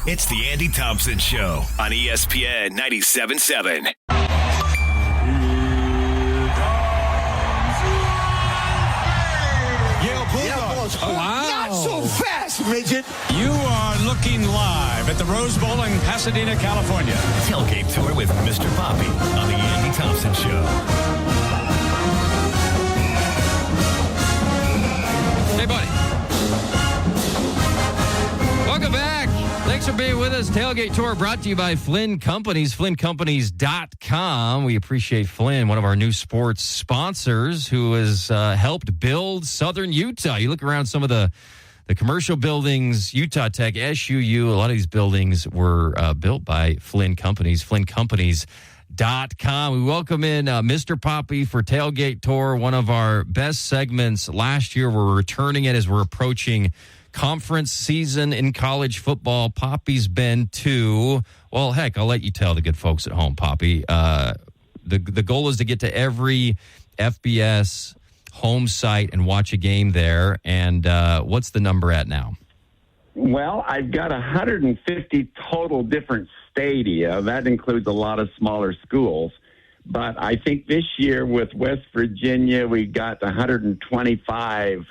It's the Andy Thompson Show on ESPN 97.7. Oh, wow. Not so fast, midget. You are looking live at the Rose Bowl in Pasadena, California. Tailgate Tour with Mr. Poppi on the Andy Thompson Show. Hey, buddy. Welcome back. Thanks for being with us. Tailgate Tour brought to you by Flynn Companies, flynncompanies.com. We appreciate Flynn, one of our new sports sponsors, who has helped build Southern Utah. You look around some of the commercial buildings, Utah Tech, SUU, a lot of these buildings were built by Flynn Companies, flynncompanies.com. We welcome in Mr. Poppi for Tailgate Tour, one of our best segments last year. We're returning it as we're approaching conference season in college football. Poppi's been to, well, heck, I'll let you tell the good folks at home, Poppi. The goal is to get to every FBS home site and watch a game there. And what's the number at now? Well, I've got 150 total different stadia. That includes a lot of smaller schools. But I think this year with West Virginia, we got 125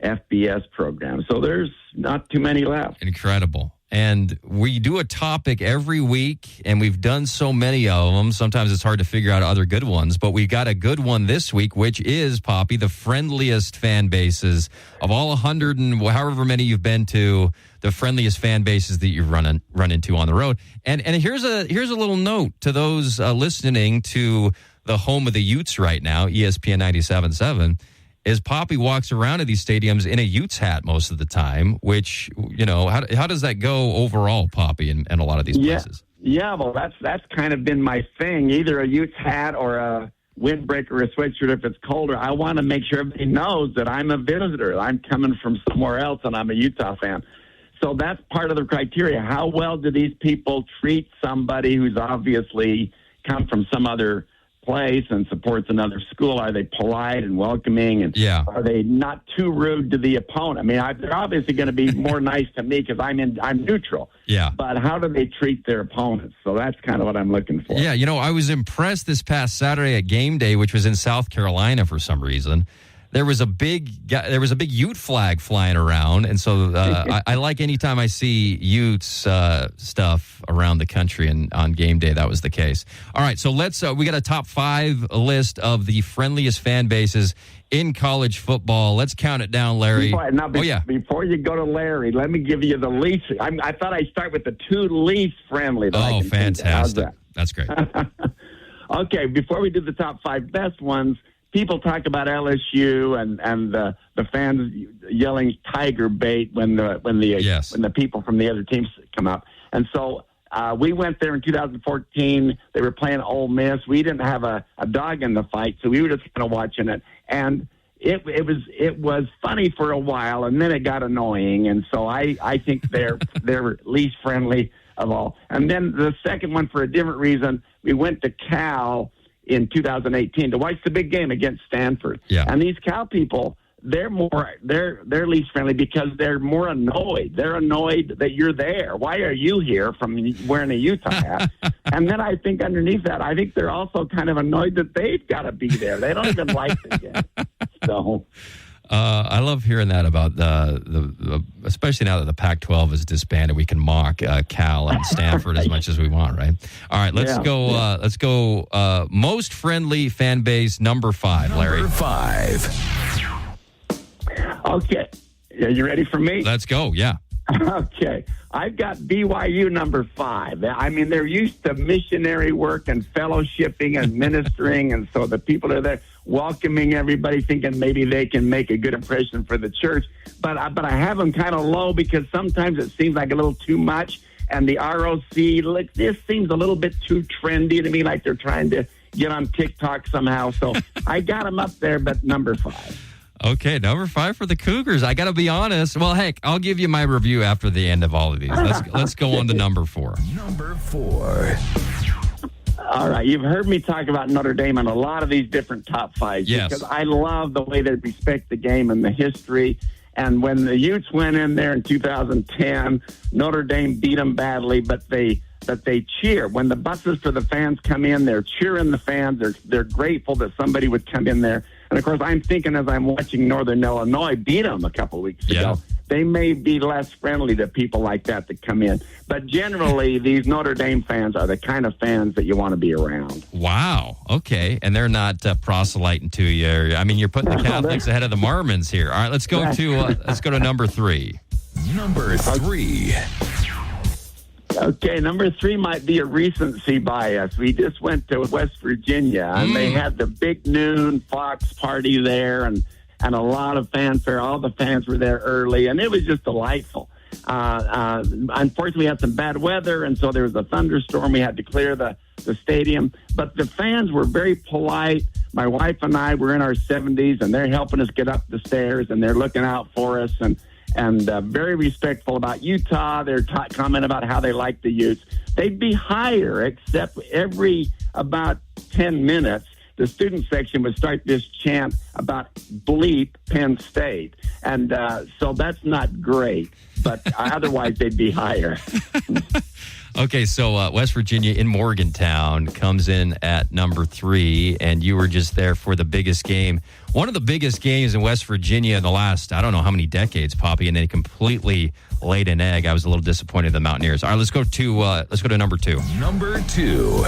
FBS programs. So there's not too many left. Incredible. And we do a topic every week, and we've done so many of them. Sometimes it's hard to figure out other good ones, but we got a good one this week, which is, Poppi, the friendliest fan bases of all 100 and however many you've been to, the friendliest fan bases that you've run into on the road. And here's a little note to those listening to the home of the Utes right now, ESPN 97.7. Is Poppi walks around to these stadiums in a Utes hat most of the time, which, you know, how does that go overall, Poppi, in a lot of these places? Yeah, well, that's kind of been my thing, either a Utes hat or a windbreaker or a sweatshirt if it's colder. I want to make sure everybody knows that I'm a visitor. I'm coming from somewhere else, and I'm a Utah fan. So that's part of the criteria. How well do these people treat somebody who's obviously come from some other place and supports another school? Are they polite and welcoming, and are they not too rude to the opponent? I mean, they're obviously going to be more nice to me because I'm neutral. Yeah. But how do they treat their opponents? So that's kind of what I'm looking for. Yeah, you know, I was impressed this past Saturday at game day, which was in South Carolina for some reason. There was a big Ute flag flying around, and so I like anytime I see Utes stuff around the country, and on game day that was the case. All right, so let's we got a top 5 list of the friendliest fan bases in college football. Let's count it down, Larry. Before you go to Larry, let me give you the least. I thought I'd start with the 2 least friendly. Oh, fantastic! That's great. Okay, before we do the top 5 best ones. People talk about LSU and the fans yelling "Tiger bait" when the people from the other teams come up. And so we went there in 2014. They were playing Ole Miss. We didn't have a dog in the fight, so we were just kind of watching it. And it was funny for a while, and then it got annoying. And so I think they're least friendly of all. And then the second one, for a different reason, we went to Cal in 2018 to watch the big game against Stanford. Yeah. And these Cal people, they're least friendly because they're more annoyed. They're annoyed that you're there. Why are you here from wearing a Utah hat? And then I think underneath that, I think they're also kind of annoyed that they've got to be there. They don't even like the game. So I love hearing that about the especially now that the Pac-12 is disbanded, we can mock Cal and Stanford as much as we want, right? All right, let's go. Let's go. Most friendly fan base, number 5, Larry. Number 5. Okay, are you ready for me? Let's go. Yeah. Okay, I've got BYU number 5. I mean, they're used to missionary work and fellowshipping and ministering, and so the people are there welcoming everybody, thinking maybe they can make a good impression for the church. But I have them kind of low because sometimes it seems like a little too much, and the ROC, this seems a little bit too trendy to me, like they're trying to get on TikTok somehow. So I got them up there, but number 5. Okay, number 5 for the Cougars. I got to be honest. Well, heck, I'll give you my review after the end of all of these. Let's go on to number 4. Number 4. All right, you've heard me talk about Notre Dame on a lot of these different top 5s. Yes. Because I love the way they respect the game and the history. And when the Utes went in there in 2010, Notre Dame beat them badly, but they cheer. When the buses for the fans come in, they're cheering the fans. They're grateful that somebody would come in there. And, of course, I'm thinking as I'm watching Northern Illinois beat them a couple of weeks ago, they may be less friendly to people like that come in. But generally, these Notre Dame fans are the kind of fans that you want to be around. Wow. Okay. And they're not proselyting to you. I mean, you're putting the Catholics ahead of the Mormons here. All right, let's go to number 3. Number 3. Okay, number 3 might be a recency bias. We just went to West Virginia, and they had the big noon Fox party there, and a lot of fanfare. All the fans were there early, and it was just delightful. Unfortunately, we had some bad weather, and so there was a thunderstorm. We had to clear the stadium, but the fans were very polite. My wife and I were in our 70s, and they're helping us get up the stairs, and they're looking out for us, and very respectful about Utah. They're commenting about how they like the Utes. They'd be higher, except every about 10 minutes, the student section would start this chant about bleep Penn State. And so that's not great, but otherwise they'd be higher. Okay, so West Virginia in Morgantown comes in at number 3, and you were just there for the biggest game. One of the biggest games in West Virginia in the last, I don't know how many decades, Poppi, and they completely laid an egg. I was a little disappointed in the Mountaineers. All right, let's go to number 2. Number 2.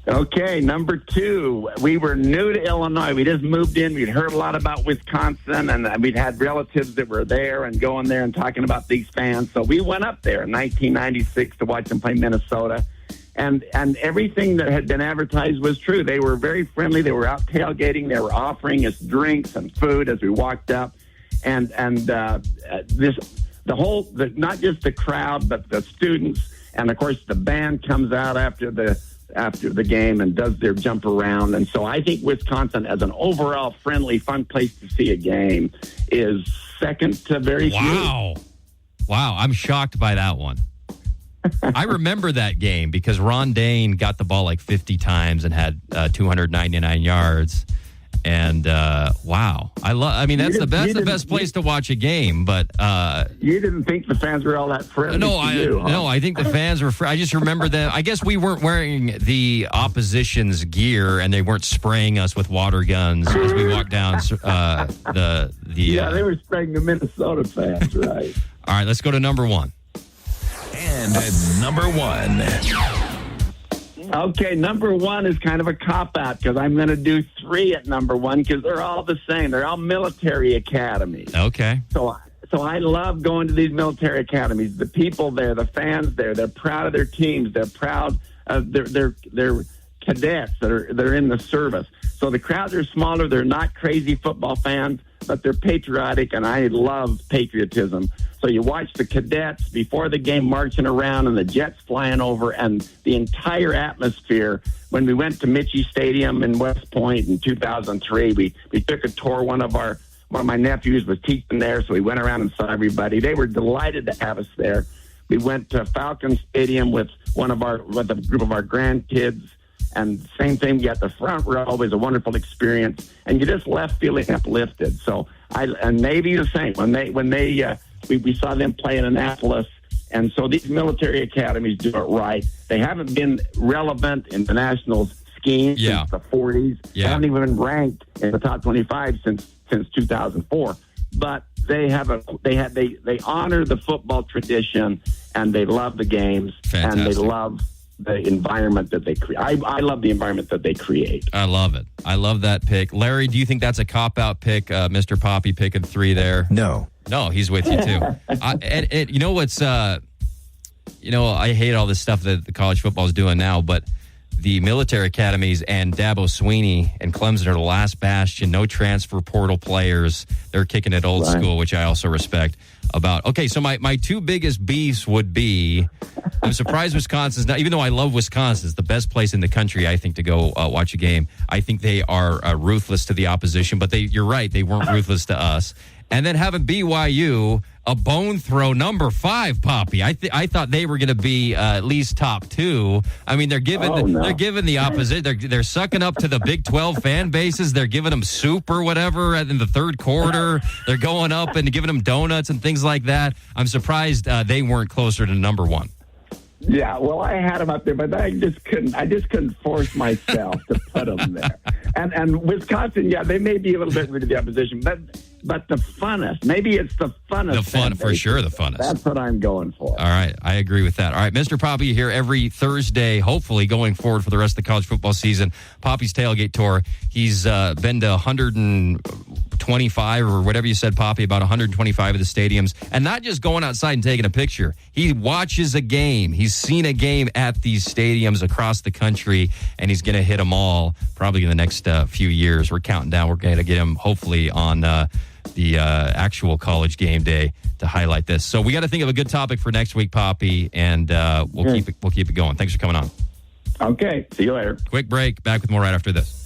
Okay, number 2. We were new to Illinois. We just moved in. We'd heard a lot about Wisconsin, and we'd had relatives that were there and going there and talking about these fans. So we went up there in 1996 to watch them play Minnesota. And everything that had been advertised was true. They were very friendly. They were out tailgating. They were offering us drinks and food as we walked up. And not just the crowd, but the students. And, of course, the band comes out after the game and does their jump around. And so I think Wisconsin, as an overall friendly, fun place to see a game, is second to very few. Wow, I'm shocked by that one. I remember that game because Ron Dane got the ball like 50 times and had 299 yards. And wow, that's the best place to watch a game. But you didn't think the fans were all that friendly? No, I think the fans were. I just remember that. I guess we weren't wearing the opposition's gear, and they weren't spraying us with water guns as we walked down the. Yeah, they were spraying the Minnesota fans, right? All right, let's go to number 1. And at number 1. Okay, number 1 is kind of a cop-out because I'm going to do 3 at number 1 because they're all the same. They're all military academies. Okay. So I love going to these military academies. The people there, the fans there, they're proud of their teams. They're proud of their cadets that are in the service. So the crowds are smaller. They're not crazy football fans, but they're patriotic, and I love patriotism. So you watch the cadets before the game marching around and the jets flying over and the entire atmosphere. When we went to Michie Stadium in West Point in 2003, we took a tour. One of my nephews was teaching there, so we went around and saw everybody. They were delighted to have us there. We went to Falcon Stadium with a group of our grandkids. And same thing, you got the front row, always a wonderful experience, and you just left feeling uplifted. So and Navy the same. We saw them play in Annapolis, and so these military academies do it right. They haven't been relevant in the national scheme since the 40s. They haven't even been ranked in the top 25 since 2004. But they honor the football tradition, and they love the games, Fantastic. And they love the environment that they create. I love the environment that they create. I love it. I love that pick. Larry, do you think that's a cop-out pick, Mr. Poppi picking 3 there? No, he's with you, too. And you know what's, I hate all this stuff that the college football is doing now, but the military academies and Dabo Swinney and Clemson are the last bastion. No transfer portal players. They're kicking it old school, which I also respect. Okay, so my 2 biggest beefs would be, I'm surprised Wisconsin's not, even though I love Wisconsin, it's the best place in the country, I think, to go watch a game. I think they are ruthless to the opposition, but you're right, they weren't ruthless to us. and then having BYU a bone throw number 5, Poppi. I thought they were going to be at least top 2. I mean, they're giving they're giving the opposite. They're sucking up to the Big 12 fan bases. They're giving them soup or whatever in the third quarter. They're going up and giving them donuts and things like that. I'm surprised they weren't closer to number 1. Yeah, well, I had them up there, but I just couldn't force myself to put them there. And Wisconsin, yeah, they may be a little bit rude to the opposition, but the funnest. Maybe it's the funnest. The fun, for sure, the funnest. That's what I'm going for. All right, I agree with that. All right, Mr. Poppi here every Thursday, hopefully going forward for the rest of the college football season. Poppi's Tailgate Tour. He's been to 125 or whatever you said, Poppi, about 125 of the stadiums. And not just going outside and taking a picture. He watches a game. He's seen a game at these stadiums across the country, and he's going to hit them all probably in the next few years. We're counting down. We're going to get him hopefully on the actual college game day to highlight this. So we got to think of a good topic for next week, Poppi, and we'll keep it going. Thanks for coming on. Okay. See you later. Quick break. Back with more right after this.